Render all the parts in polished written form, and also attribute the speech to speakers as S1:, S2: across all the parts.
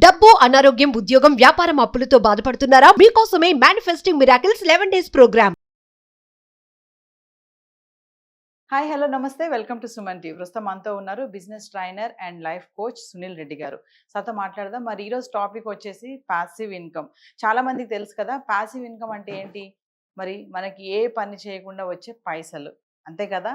S1: డబ్బు, అనారోగ్యం, ఉద్యోగం, వ్యాపారం అప్పులతో బాధపడుతున్నారా? మీకోసమే manifesting miracles 11 days program.
S2: Hi hello నమస్తే వెల్కమ్ టు సుమన్ టీవీ. ప్రస్తుతం మనతో ఉన్నారు business trainer and life coach Sunil Reddy గారు. సార్తో మాట్లాడదాం. మరి ఈరోజు టాపిక్ వచ్చేసి ప్యాసివ్ ఇన్కమ్. చాలా మందికి తెలుసు కదా ప్యాసివ్ ఇన్కమ్ అంటే ఏంటి. మరి మనకి ఏ పని చేయకుండా వచ్చే పైసలు, అంతే కదా.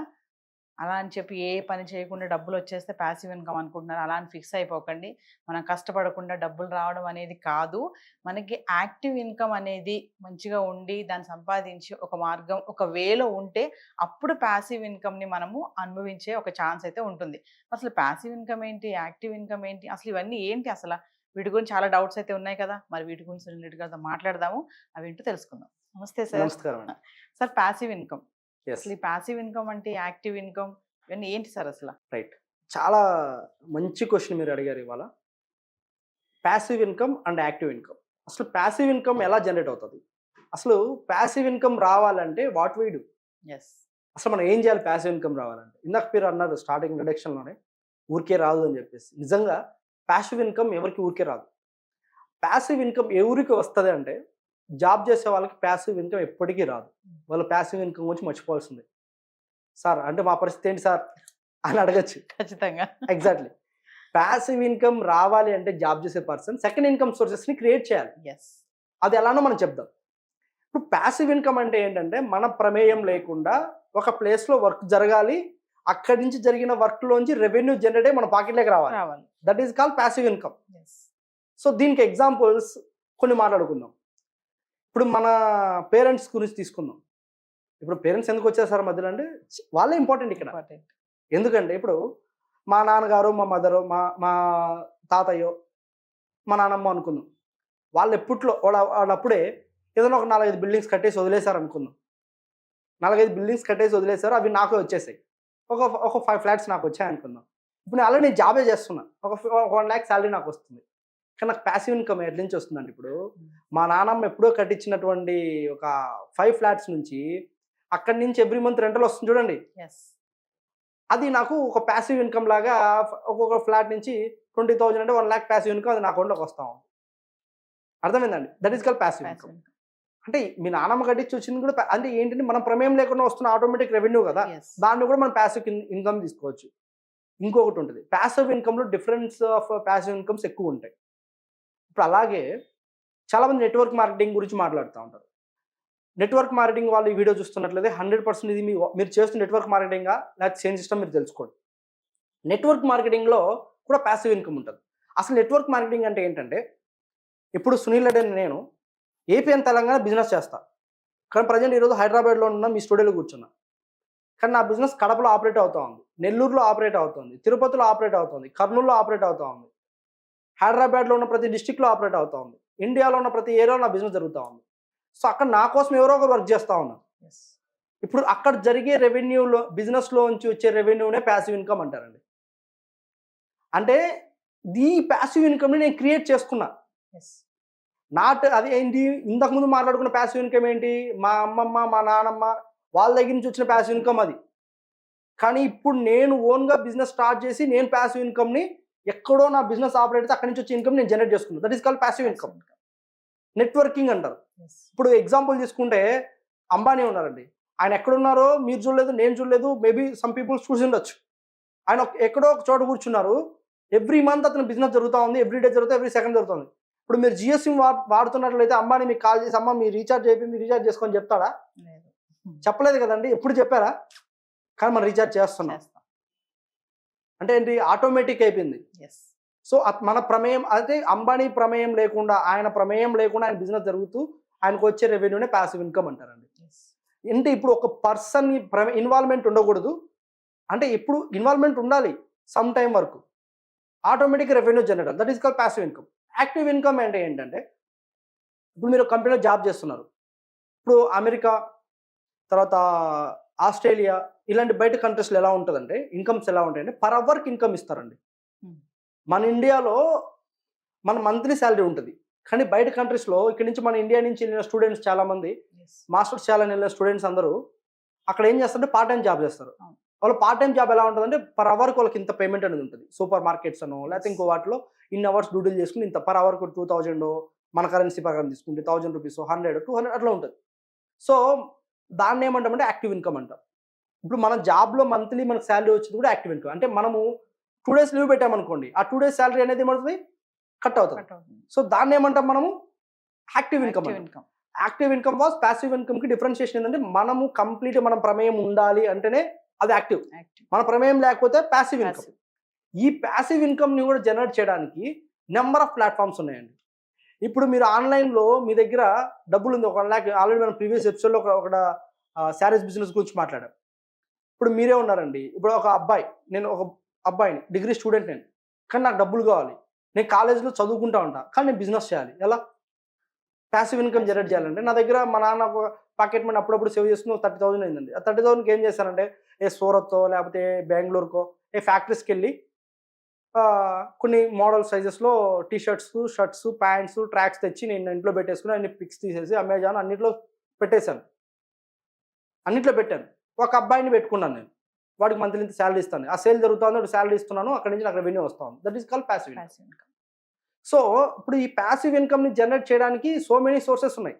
S2: అలా అని చెప్పి ఏ పని చేయకుండా డబ్బులు వచ్చేస్తే ప్యాసివ్ ఇన్కమ్ అనుకుంటున్నారు. అలా అని ఫిక్స్ అయిపోకండి. మనం కష్టపడకుండా డబ్బులు రావడం అనేది కాదు. మనకి యాక్టివ్ ఇన్కమ్ అనేది మంచిగా ఉండి దాన్ని సంపాదించి ఒక మార్గం ఒక వేలో ఉంటే అప్పుడు ప్యాసివ్ ఇన్కమ్ని మనము అనుభవించే ఒక ఛాన్స్ అయితే ఉంటుంది. అసలు ప్యాసివ్ ఇన్కమ్ ఏంటి, యాక్టివ్ ఇన్కమ్ ఏంటి, అసలు ఇవన్నీ ఏంటి, అసలు వీటి గురించి చాలా డౌట్స్ అయితే ఉన్నాయి కదా. మరి వీటి గురించి రిలేటెడ్గా మాట్లాడదాము, అవి ఏంటో తెలుసుకుందాం. నమస్తే సార్.
S3: నమస్కారం అండి.
S2: సార్ ప్యాసివ్ ఇన్కమ్,
S3: ఎస్
S2: అసలు ఈ ప్యాసివ్ ఇన్కమ్ అంటే యాక్టివ్ ఇన్కమ్ ఇవన్నీ ఏంటి సార్ అసలు?
S3: రైట్, చాలా మంచి క్వశ్చన్ మీరు అడిగారు ఇవాళ. Passive income and active income. అసలు ప్యాసివ్ ఇన్కమ్ ఎలా జనరేట్ అవుతుంది, అసలు ప్యాసివ్ ఇన్కమ్ రావాలంటే వాట్ వీ డూ,
S2: ఎస్
S3: అసలు మనం ఏం చేయాలి ప్యాసివ్ ఇన్కమ్ రావాలంటే. ఇందాక మీరు అన్నారు స్టార్టింగ్ ఇంట్రడక్షన్లోనే ఊరికే రాదు అని చెప్పేసి. నిజంగా ప్యాసివ్ ఇన్కమ్ ఎవరికి ఊరికే రాదు. ప్యాసివ్ ఇన్కమ్ ఎవరికి వస్తుంది అంటే జాబ్ చేసే వాళ్ళకి ప్యాసివ్ ఇన్కమ్ ఎప్పటికీ రాదు. వాళ్ళు ప్యాసివ్ ఇన్కమ్ గురించి మర్చిపోవాల్సిందే. సార్ అంటే మా పరిస్థితి ఏంటి సార్ అని అడగచ్చు.
S2: ఖచ్చితంగా
S3: ఎగ్జాక్ట్లీ. ప్యాసివ్ ఇన్కమ్ రావాలి అంటే జాబ్ చేసే పర్సన్ సెకండ్ ఇన్కమ్ సోర్సెస్ని క్రియేట్ చేయాలి.
S2: ఎస్
S3: అది ఎలానో మనం చెప్దాం. ఇప్పుడు ప్యాసివ్ ఇన్కమ్ అంటే ఏంటంటే మన ప్రమేయం లేకుండా ఒక ప్లేస్లో వర్క్ జరగాలి, అక్కడి నుంచి జరిగిన వర్క్లోంచి రెవెన్యూ జనరేట్ అయ్యి మన పాకెట్లోకి రావాలి. That is called passive income. So దీనికి ఎగ్జాంపుల్స్ కొన్ని మాట్లాడుకుందాం. ఇప్పుడు మన పేరెంట్స్ గురించి తీసుకుందాం. ఇప్పుడు పేరెంట్స్ ఎందుకు వచ్చారు సార్ మధ్యలో అంటే వాళ్ళే ఇంపార్టెంట్ ఇక్కడ. ఎందుకంటే ఇప్పుడు మా నాన్నగారు, మా మదరు, మా తాతయ్యో, మా నాన్నమ్మ అనుకుందాం. వాళ్ళు ఎప్పట్లో వాళ్ళప్పుడే ఏదైనా ఒక 4-5 బిల్డింగ్స్ కట్టేసి వదిలేశారు అనుకుందాం. 4-5 బిల్డింగ్స్ కట్టేసి వదిలేశారు, అవి నాకు వచ్చేసాయి. ఒక 5 ఫ్లాట్స్ నాకు వచ్చాయి అనుకుందాం. ఇప్పుడు నేను ఆల్రెడీ నేను జాబే చేస్తున్నా, ఒక 1 lakh శాలరీ నాకు వస్తుంది. కానీ నాకు ప్యాసివ్ ఇన్కమ్ ఎట్ల నుంచి వస్తుందంటే ఇప్పుడు మా నాన్నమ్మ ఎప్పుడో కట్టించినటువంటి ఒక 5 ఫ్లాట్స్ నుంచి అక్కడి నుంచి ఎవ్రీ మంత్ రెంటల్ వస్తుంది చూడండి. అది నాకు ఒక ప్యాసివ్ ఇన్కమ్ లాగా ఒక్కొక్క ఫ్లాట్ నుంచి 20,000 అంటే 1 lakh ప్యాసివ్ ఇన్కమ్ అది నా అకౌంట్లోకి వస్తాం. అర్థమైందండి. That is called passive income. అంటే మీ నాన్నమ్మ కట్టించి వచ్చింది కూడా అంటే ఏంటంటే మనం ప్రమేయం లేకుండా వస్తున్న ఆటోమేటిక్ రెవెన్యూ కదా, దాన్ని కూడా మనం ప్యాసివ్ ఇన్కమ్ తీసుకోవచ్చు. ఇంకొకటి ఉంటుంది ప్యాసివ్ ఇన్కమ్లో డిఫరెన్స్ ఆఫ్ ప్యాసివ్ ఇన్కమ్స్ ఎక్కువ ఉంటాయి. ఇప్పుడు అలాగే చాలామంది నెట్వర్క్ మార్కెటింగ్ గురించి మాట్లాడుతూ ఉంటారు. నెట్వర్క్ మార్కెటింగ్ వాళ్ళు ఈ వీడియో చూస్తున్నట్లయితే 100% ఇది మీరు చేస్తున్న నెట్వర్క్ మార్కెటింగా లేకపోతే సేల్ సిస్టమ్ మీరు తెలుసుకోండి. నెట్వర్క్ మార్కెటింగ్లో కూడా ప్యాసివ్ ఇన్కమ్ ఉంటుంది. అసలు నెట్వర్క్ మార్కెటింగ్ అంటే ఏంటంటే ఇప్పుడు సునీల్ రెడ్డి అని నేను ఏపీ అండ్ తెలంగాణ బిజినెస్ చేస్తాను. కానీ ప్రజెంట్ ఈరోజు హైదరాబాద్లో ఉన్న మీ స్టూడియోలో కూర్చున్నా. కానీ నా బిజినెస్ కడపలో ఆపరేట్ అవుతూ ఉంది, నెల్లూరులో ఆపరేట్ అవుతుంది, తిరుపతిలో ఆపరేట్ అవుతుంది, కర్నూలులో ఆపరేట్ అవుతూ ఉంది, హైదరాబాద్లో ఉన్న ప్రతి డిస్టిక్లో ఆపరేట్ అవుతూ ఉంది, ఇండియాలో ఉన్న ప్రతి ఏరియాలో నా బిజినెస్ జరుగుతూ ఉంది. సో అక్కడ నా కోసం ఎవరో ఒకరు వర్క్ చేస్తూ ఉన్నారు. ఇప్పుడు అక్కడ జరిగే రెవెన్యూలో బిజినెస్లో నుంచి వచ్చే రెవెన్యూనే ప్యాసివ్ ఇన్కమ్ అంటారండి. అంటే ఈ ప్యాసివ్ ఇన్కమ్ని నేను క్రియేట్ చేసుకున్నా. నాట్ అది ఏంటి ఇంతకుముందు మాట్లాడుకున్న ప్యాసివ్ ఇన్కమ్ ఏంటి, మా అమ్మమ్మ మా నాన్నమ్మ వాళ్ళ దగ్గర నుంచి వచ్చిన ప్యాసివ్ ఇన్కమ్ అది. కానీ ఇప్పుడు నేను ఓన్గా బిజినెస్ స్టార్ట్ చేసి నేను ప్యాసివ్ ఇన్కమ్ని ఎక్కడో నా బిజినెస్ ఆపరేట్ అయితే అక్కడి నుంచి వచ్చే ఇన్కమ్ నేను జనరేట్ చేసుకున్నాను. That is called passive income. Networking అంటారు. ఇప్పుడు ఎగ్జాంపుల్ తీసుకుంటే అంబానీ ఉన్నారండి. ఆయన ఎక్కడున్నారో మీరు చూడలేదు, నేను చూడలేదు, మేబీ సమ్ పీపుల్స్ చూసి ఉండొచ్చు. ఆయన ఎక్కడో ఒక చోట కూర్చున్నారు, ఎవ్రీ మంత్ అతను బిజినెస్ జరుగుతూ ఉంది, ఎవ్రీ డే జరుగుతుంది, ఎవ్రీ సెకండ్ జరుగుతుంది. ఇప్పుడు మీరు జియో సిమ్ వాడుతున్నట్లయితే అంబానీ మీకు కాల్ చేసి అమ్మ మీరు రీఛార్జ్ అయిపోయింది రీఛార్జ్ చేసుకొని చెప్తాడా? చెప్పలేదు కదండి. ఎప్పుడు చెప్పారా? కానీ మనం రీఛార్జ్ చేస్తున్నాం అంటే ఏంటి, ఆటోమేటిక్ అయిపోయింది. సో మన ప్రమేయం అయితే అంబానీ ప్రమేయం లేకుండా ఆయన ప్రమేయం లేకుండా ఆయన బిజినెస్ జరుగుతూ ఆయనకు వచ్చే రెవెన్యూనే ప్యాసివ్ ఇన్కమ్ అంటారండి. అంటే ఇప్పుడు ఒక పర్సన్ ఇన్వాల్వ్మెంట్ ఉండకూడదు, అంటే ఇప్పుడు ఇన్వాల్వ్మెంట్ ఉండాలి సమ్ టైం వరకు, automatic revenue generate. That is called passive income. Active income అంటే ఏంటంటే ఇప్పుడు మీరు కంపెనీలో జాబ్ చేస్తున్నారు. ఇప్పుడు అమెరికా తర్వాత ఆస్ట్రేలియా ఇలాంటి బయట కంట్రీస్లో ఎలా ఉంటుందంటే ఇన్కమ్స్ ఎలా ఉంటాయంటే పర్ అవర్కి ఇన్కమ్ ఇస్తారండి. మన ఇండియాలో మన మంత్లీ శాలరీ ఉంటుంది, కానీ బయట కంట్రీస్లో ఇక్కడ నుంచి మన ఇండియా నుంచి వెళ్ళిన స్టూడెంట్స్ చాలామంది మాస్టర్స్ చేయాలని వెళ్ళిన స్టూడెంట్స్ అందరూ అక్కడ ఏం చేస్తారంటే పార్ట్ టైం జాబ్ చేస్తారు. వాళ్ళ పార్ట్ టైం జాబ్ ఎలా ఉంటుందంటే పర్ అవర్కి వాళ్ళకి ఇంత పేమెంట్ అనేది ఉంటుంది. సూపర్ మార్కెట్స్ అనో లేకపోతే ఇంకో వాటిలో ఇన్ అవర్స్ డ్యూటీలు చేసుకుని ఇంత పర్ అవర్కి 2000 మన కరెన్సీ ప్రకారం తీసుకుంటే 1000 రూపీస్ 100 200 అట్లా ఉంటుంది. సో దాన్ని ఏమంటామంటే యాక్టివ్ ఇన్కమ్ అంటాం. ఇప్పుడు మన జాబ్లో మంత్లీ మనకు శాలరీ వచ్చింది కూడా యాక్టివ్ ఇన్కమ్. అంటే మనము 2 డేస్ లీవ్ పెట్టామనుకోండి, ఆ 2 డేస్ శాలరీ అనేది ఏమవుతుంది, కట్ అవుతుంది. సో దాన్ని ఏమంటాం మనము active income. Active income was passive income కి డిఫరెన్షియేషన్ ఏంటంటే మనము కంప్లీట్ మన ప్రమేయం ఉండాలి అంటేనే అది యాక్టివ్, మన ప్రమేయం లేకపోతే ప్యాసివ్ ఇన్కమ్. ఈ ప్యాసివ్ ఇన్కమ్ ని కూడా జనరేట్ చేయడానికి నెంబర్ ఆఫ్ ప్లాట్ఫామ్స్ ఉన్నాయండి. ఇప్పుడు మీరు ఆన్లైన్లో మీ దగ్గర డబ్బులు ఉంది 1 lakh, ఆల్రెడీ మనం ప్రీవియస్ ఎపిసోడ్లో ఒక శారీస్ బిజినెస్ గురించి మాట్లాడాం. ఇప్పుడు మీరే ఉన్నారండి, ఇప్పుడు ఒక అబ్బాయి, నేను ఒక అబ్బాయిని, డిగ్రీ స్టూడెంట్ నేను, కానీ నాకు డబ్బులు కావాలి, నేను కాలేజీలో చదువుకుంటా ఉంటా, కానీ నేను బిజినెస్ చేయాలి. ఎలా ప్యాసివ్ ఇన్కమ్ జనరేట్ చేయాలంటే నా దగ్గర మా నాన్న పాకెట్ మనీ అప్పుడప్పుడు సేవ్ చేసుకుని 30,000 అయిందండి. ఆ 30,000కి ఏం చేశానంటే సూరత్తో లేకపోతే బెంగళూరుకో ఫ్యాక్టరీస్కి వెళ్ళి కొన్ని మోడల్ సైజెస్లో టీషర్ట్స్, షర్ట్స్, ప్యాంట్స్, ట్రాక్స్ తెచ్చి నేను ఇంట్లో పెట్టేసుకుని అన్ని పిక్స్ తీసేసి అమెజాన్ అన్నిట్లో పెట్టేశాను. అన్నిట్లో పెట్టాను. ఒక అబ్బాయిని పెట్టుకున్నాను నేను, వాడికి మంత్లీ ఇంత శాలరీ ఇస్తాను. ఆ సేల్ జరుగుతుంది, వాడు శాలరీ ఇస్తున్నాను, అక్కడి నుంచి నాకు రెవెన్యూ వస్తాను. That is called passive income. So ఇప్పుడు ఈ ప్యాసివ్ ఇన్కమ్ని జనరేట్ చేయడానికి సో మెనీ సోర్సెస్ ఉన్నాయి.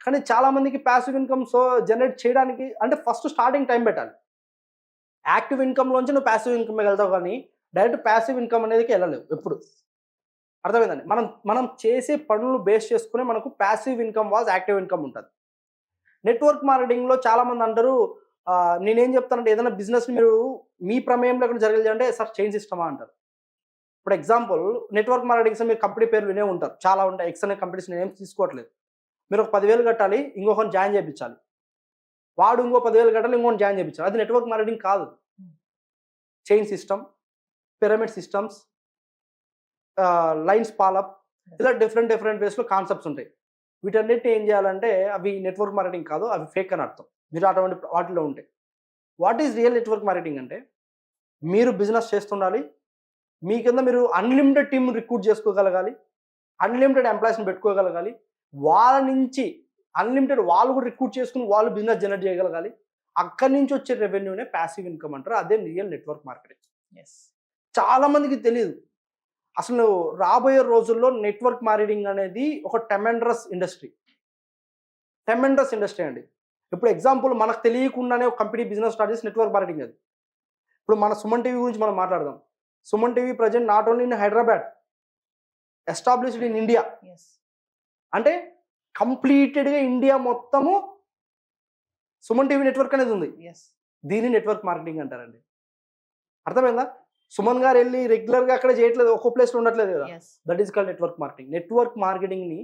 S3: కానీ చాలా మందికి ప్యాసివ్ ఇన్కమ్ జనరేట్ చేయడానికి అంటే ఫస్ట్ స్టార్టింగ్ టైం పెట్టాలి. యాక్టివ్ ఇన్కమ్లోంచి నువ్వు ప్యాసివ్ ఇన్కమ్కి వెళ్తావు, కానీ డైరెక్ట్ ప్యాసివ్ ఇన్కమ్ అనేదికి వెళ్ళలేవు ఎప్పుడు. అర్థమైందండి? మనం చేసే పనులు బేస్ చేసుకుని మనకు passive income was active income ఉంటుంది. నెట్వర్క్ మార్కెటింగ్లో చాలామంది అంటారు, నేనేం చెప్తానంటే ఏదైనా బిజినెస్ని మీరు మీ ప్రమేయంలో ఎక్కడ జరగాలి అంటే సార్ చైన్ సిస్టమా అంటారు. ఇప్పుడు ఎగ్జాంపుల్ నెట్వర్క్ మార్కెటింగ్స్ మీరు కంపెనీ పేరు వినే ఉంటారు, చాలా ఉంటాయి. ఎక్స్ అనే కంపెనీస్ నేను ఏం తీసుకోవట్లేదు. మీరు ఒక 10,000 కట్టాలి, ఇంకొకరిని జాయిన్ చేయించాలి, వాడు ఇంకో 10,000 కట్టాలి, ఇంకొకరిని జాయిన్ చేయించాలి. అది నెట్వర్క్ మార్కెటింగ్ కాదు. Chain system, pyramid systems, lines పాలప్, ఇలా డిఫరెంట్ వేస్లో కాన్సెప్ట్స్ ఉంటాయి. వీటన్నిటిని ఏం చేయాలంటే అవి నెట్వర్క్ మార్కెటింగ్ కాదు, అవి ఫేక్ అని అర్థం. మీరు అటువంటి వాటిలో ఉంటాయి. What is real network marketing అంటే మీరు బిజినెస్ చేస్తుండాలి, మీ కింద మీరు అన్లిమిటెడ్ టీమ్ రిక్రూట్ చేసుకోగలగాలి, అన్లిమిటెడ్ ఎంప్లాయీస్ని పెట్టుకోగలగాలి, వాళ్ళ నుంచి అన్లిమిటెడ్ వాళ్ళు కూడా రిక్రూట్ చేసుకుని వాళ్ళు బిజినెస్ జనరేట్ చేయగలగాలి. అక్కడి నుంచి వచ్చే రెవెన్యూనే ప్యాసివ్ ఇన్కమ్ అంటారు. అదే రియల్ నెట్వర్క్ మార్కెటింగ్. చాలా మందికి తెలియదు. అసలు రాబోయే రోజుల్లో నెట్వర్క్ మార్కెటింగ్ అనేది ఒక టెమెండరస్ ఇండస్ట్రీ అండి. ఇప్పుడు ఎగ్జాంపుల్ మనకు తెలియకుండానే ఒక కంపెనీ బిజినెస్ స్టార్ట్ చేసి నెట్వర్క్ మార్కెటింగ్ అది. ఇప్పుడు మన సుమన్ టీవీ గురించి మనం మాట్లాడదాం. Suman TV present not only in Hyderabad, established in India. అంటే కంప్లీటెడ్గా ఇండియా మొత్తము సుమన్ టీవీ నెట్వర్క్ అనేది ఉంది. దీన్ని నెట్వర్క్ మార్కెటింగ్ అంటారండి. అర్థమైందా? సుమన్ గారు వెళ్ళి రెగ్యులర్గా అక్కడ చేయట్లేదు, ఒక్కో ప్లేస్లో ఉండట్లేదు కదా. That is called network marketing. Network మార్కెటింగ్ని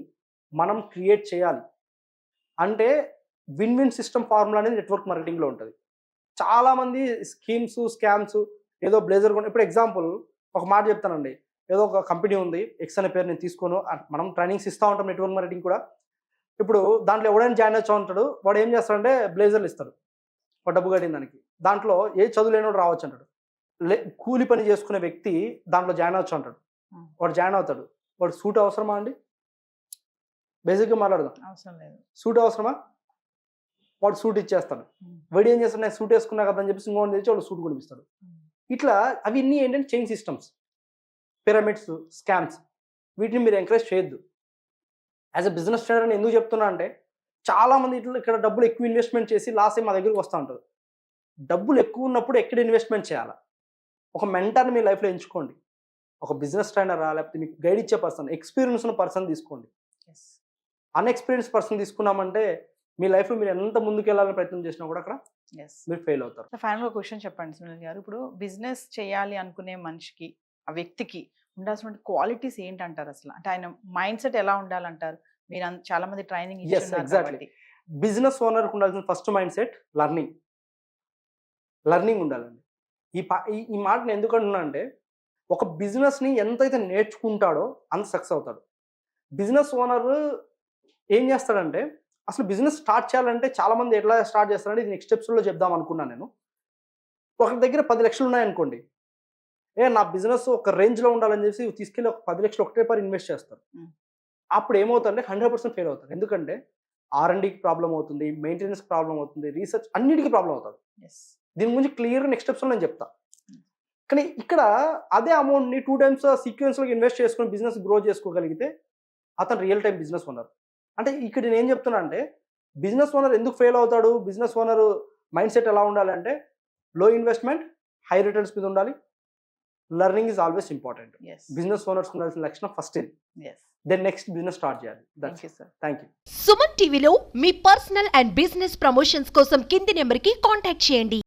S3: మనం క్రియేట్ చేయాలి అంటే విన్ విన్ సిస్టమ్ ఫార్ములా అనేది నెట్వర్క్ మార్కెటింగ్లో ఉంటుంది. చాలామంది స్కీమ్స్, స్కామ్స్, ఏదో బ్లేజర్ కొని, ఇప్పుడు ఎగ్జాంపుల్ ఒక మాట చెప్తానండి. ఏదో ఒక కంపెనీ ఉంది, ఎక్స్ అనే పేరు నేను తీసుకోను, మనం ట్రైనింగ్స్ ఇస్తూ ఉంటాం నెట్వర్క్ మార్కెటింగ్ కూడా. ఇప్పుడు దాంట్లో ఎవడైనా జాయిన్ వచ్చా ఉంటాడు, వాడు ఏం చేస్తాడంటే బ్లేజర్లు ఇస్తాడు, వాడు డబ్బు కట్టిన దానికి. దాంట్లో ఏ చదువు లేనివాడు రావచ్చు అంటాడు. కూలి పని చేసుకునే వ్యక్తి దాంట్లో జాయిన్ అవచ్చు అంటాడు, వాడు జాయిన్ అవుతాడు. వాడు సూట్ అవసరమా అండి? బేసిక్గా మాట్లాడదాం,
S2: అవసరం లేదు.
S3: సూట్ అవసరమా? వాడు సూట్ ఇచ్చేస్తాడు. వాడు ఏం చేస్తాడు, నేను సూట్ వేసుకున్నా కదా అని చెప్పేసి ఇంకోటి తెచ్చి వాడు సూట్ కొనిపిస్తాడు. ఇట్లా అవి ఇన్ని ఏంటంటే చైన్ సిస్టమ్స్, పిరమిడ్స్, స్కామ్స్. వీటిని మీరు ఎంకరేజ్ చేయొద్దు. యాజ్ అ బిజినెస్ ట్రైనర్ అని ఎందుకు చెప్తున్నా అంటే చాలామంది ఇట్లా ఇక్కడ డబ్బులు ఎక్కువ ఇన్వెస్ట్మెంట్ చేసి లాస్ అయ్యి మా దగ్గరికి వస్తూ ఉంటారు. డబ్బులు ఎక్కువ ఉన్నప్పుడు ఎక్కడ ఇన్వెస్ట్మెంట్ చేయాలా? ఒక మెంటర్ని మీ లైఫ్లో ఎంచుకోండి. ఒక బిజినెస్ ట్రైనరా, లేకపోతే మీకు గైడ్ ఇచ్చే పర్సన్, ఎక్స్పీరియన్స్ ఉన్న పర్సన్ తీసుకోండి. అన్ఎక్స్పీరియన్స్ పర్సన్ తీసుకున్నామంటే మీ లైఫ్లో మీరు ఎంత ముందుకు వెళ్ళాలని ప్రయత్నం చేసినా కూడా అక్కడ మీరు ఫెయిల్ అవుతారు.
S2: ఫైనల్గా క్వశ్చన్ చెప్పండి సునీల్ గారు. ఇప్పుడు బిజినెస్ చేయాలి అనుకునే మనిషికి, ఆ వ్యక్తికి ఉండాల్సిన క్వాలిటీస్ ఏంటంటారు అసలు? అంటే ఆయన మైండ్ సెట్ ఎలా ఉండాలంటారు? మీరు చాలా మంది ట్రైనింగ్
S3: ఎగ్జాక్ట్లీ. బిజినెస్ ఓనర్కి ఉండాల్సిన ఫస్ట్ మైండ్ సెట్ లర్నింగ్ ఉండాలండి. ఈ మాటను ఎందుకు అంటున్నా అంటే ఒక బిజినెస్ని ఎంతైతే నేర్చుకుంటాడో అంత సక్సెస్ అవుతాడు. బిజినెస్ ఓనర్ ఏం చేస్తాడంటే అసలు బిజినెస్ స్టార్ట్ చేయాలంటే చాలామంది ఎట్లా స్టార్ట్ చేస్తారంటే ఇది నెక్స్ట్ ఎపిసోడ్లో చెప్దాం అనుకున్నాను నేను. ఒకరి దగ్గర 10 లక్షలు ఉన్నాయనుకోండి, నా బిజినెస్ ఒక రేంజ్లో ఉండాలని చెప్పి తీసుకెళ్ళి ఒక 10 లక్షలు ఒకటే పని ఇన్వెస్ట్ చేస్తారు. అప్పుడు ఏమవుతుందంటే 100% ఫెయిల్ అవుతారు. ఎందుకంటే R&Dకి ప్రాబ్లం అవుతుంది, మెయింటెనెన్స్ ప్రాబ్లం అవుతుంది, రీసెర్చ్ అన్నిటికీ ప్రాబ్లం అవుతుంది. దీని గురించి క్లియర్ నెక్స్ట్ స్టెప్స్లో నేను చెప్తా. కానీ ఇక్కడ అదే అమౌంట్ని 2 times సీక్వెన్స్లోకి ఇన్వెస్ట్ చేసుకొని బిజినెస్ గ్రో చేసుకోగలిగితే అతను రియల్ టైం బిజినెస్ ఓనర్. అంటే ఇక్కడ నేను ఏం చెప్తున్నా అంటే బిజినెస్ ఓనర్ ఎందుకు ఫెయిల్ అవుతాడు, బిజినెస్ ఓనర్ మైండ్ సెట్ ఎలా ఉండాలంటే లో ఇన్వెస్ట్మెంట్ హై రిటర్న్స్ మీద ఉండాలి. Learning is always important. Business owners ఉండాల్సిన లక్షణం ఫస్ట్ ఇది. దెన్ నెక్స్ట్ బిజినెస్ స్టార్ట్ చేయాలి. Thank you.
S1: సుమన్ టీవీలో మీ పర్సనల్ అండ్ బిజినెస్ ప్రమోషన్స్ కోసం కింది నెంబర్కి కాంటాక్ట్ చేయండి.